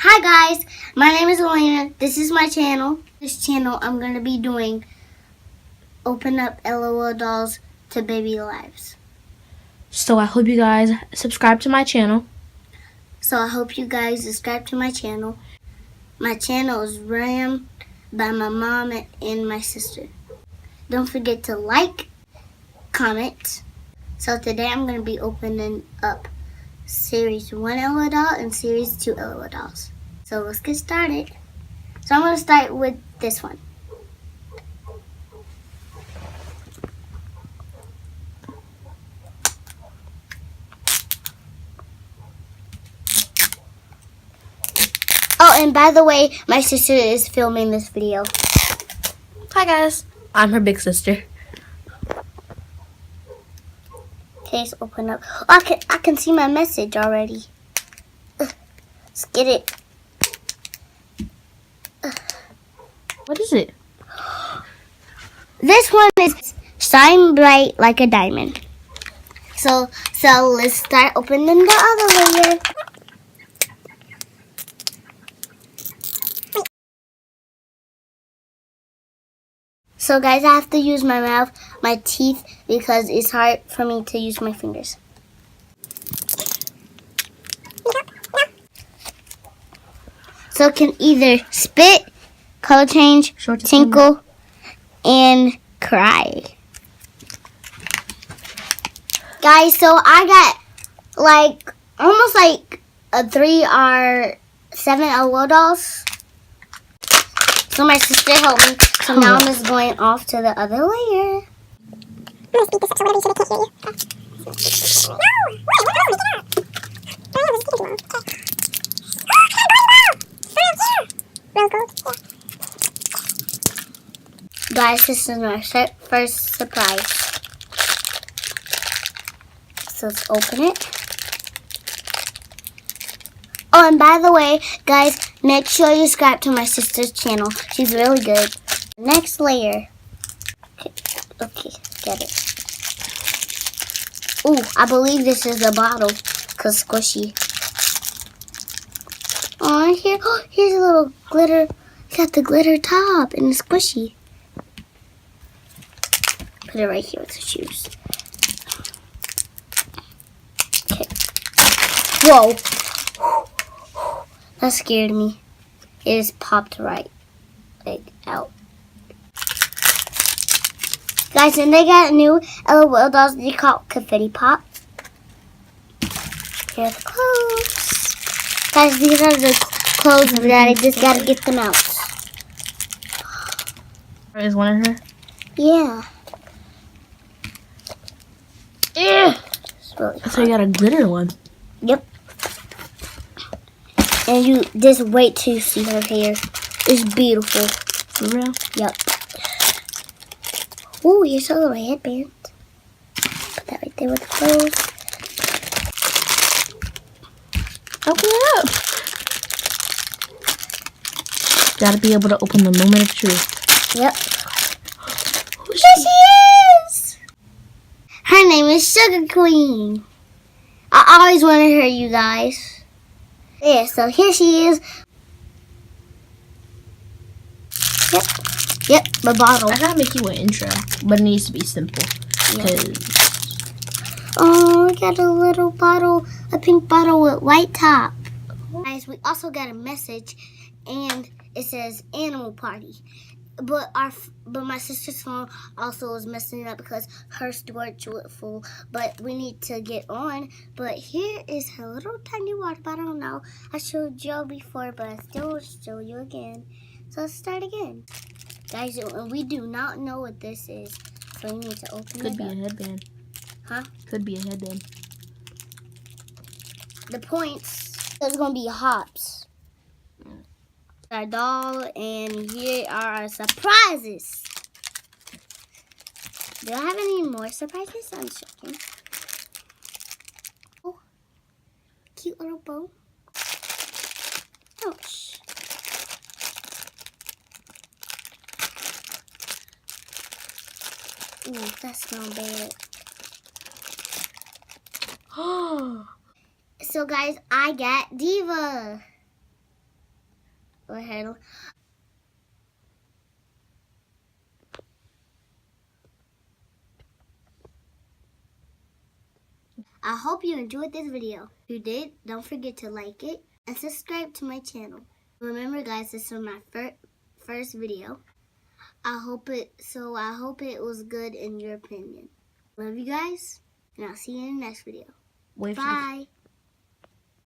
Hi guys, my name is Elena. This is my channel. This channel I'm going to be doing open up LOL dolls to baby lives. So I hope you guys subscribe to my channel. So I hope you guys subscribe to my channel. My channel is ran by my mom and my sister. Don't forget to like, comment. So today I'm going to be opening up Series 1 LOL doll and Series 2 LOL dolls. So let's get started. So I'm going to start with this one. Oh, and by the way, my sister is filming this video. Hi guys, I'm her big sister. Okay, let's open up. Oh, I can see my message already. Let's get it. What is it? This one is shine bright like a diamond. So let's start opening the other layer. So guys, I have to use my mouth, my teeth, because it's hard for me to use my fingers. So it can either spit, color change, tinkle, and cry. Guys, so I got like almost like a 3 or 7 LOL dolls. So my sister helped me. So now I'm just going off to the other layer. Guys, this is my first surprise. So let's open it. Oh, and by the way, guys, make sure you subscribe to my sister's channel. She's really good. Next layer. Okay, get it. Ooh, I believe this is a bottle, cause squishy. Oh, here's a little glitter. Got the glitter top and it's squishy. Put it right here with the shoes. Okay. Whoa. That scared me. It just popped right out. Guys, and they got new LOL dolls they call Confetti Pop. Here are the clothes. Guys, these are the clothes that I just gotta get them out. Is one of her? Yeah. Really So you got a glitter one. Yep. And you just wait till you see her hair. It's beautiful. For real? Yep. Ooh, here's a little headband. Put that right there with the clothes. Open it up. Gotta be able to open the moment of truth. Yep. Here she is! Her name is Sugar Queen. I always wanted her, you guys. Yeah, so here she is. Yep, the bottle. I gotta make you an intro, but it needs to be simple. Yeah. Oh, we got a little bottle, a pink bottle with white top. Guys, we also got a message, and it says Animal Party. But my sister's phone also is messing up because her storage was full. But we need to get on. But here is her little tiny water bottle. Now I showed y'all before, but I still will show you again. So let's start again, guys. We do not know what this is, so we need to open it up. Could be a headband. Huh? Could be a headband. The points. There's gonna be hops. Our doll, and here are our surprises. Do I have any more surprises? I'm checking. Oh, cute little bow. Ouch. Ooh, that smells bad. So guys, I got Diva. ahead. I hope you enjoyed this video. If you did, don't forget to like it and subscribe to my channel. Remember guys, this is my first video. I hope it was good in your opinion. Love you guys, and I'll see you in the next video. Wait for the Bye.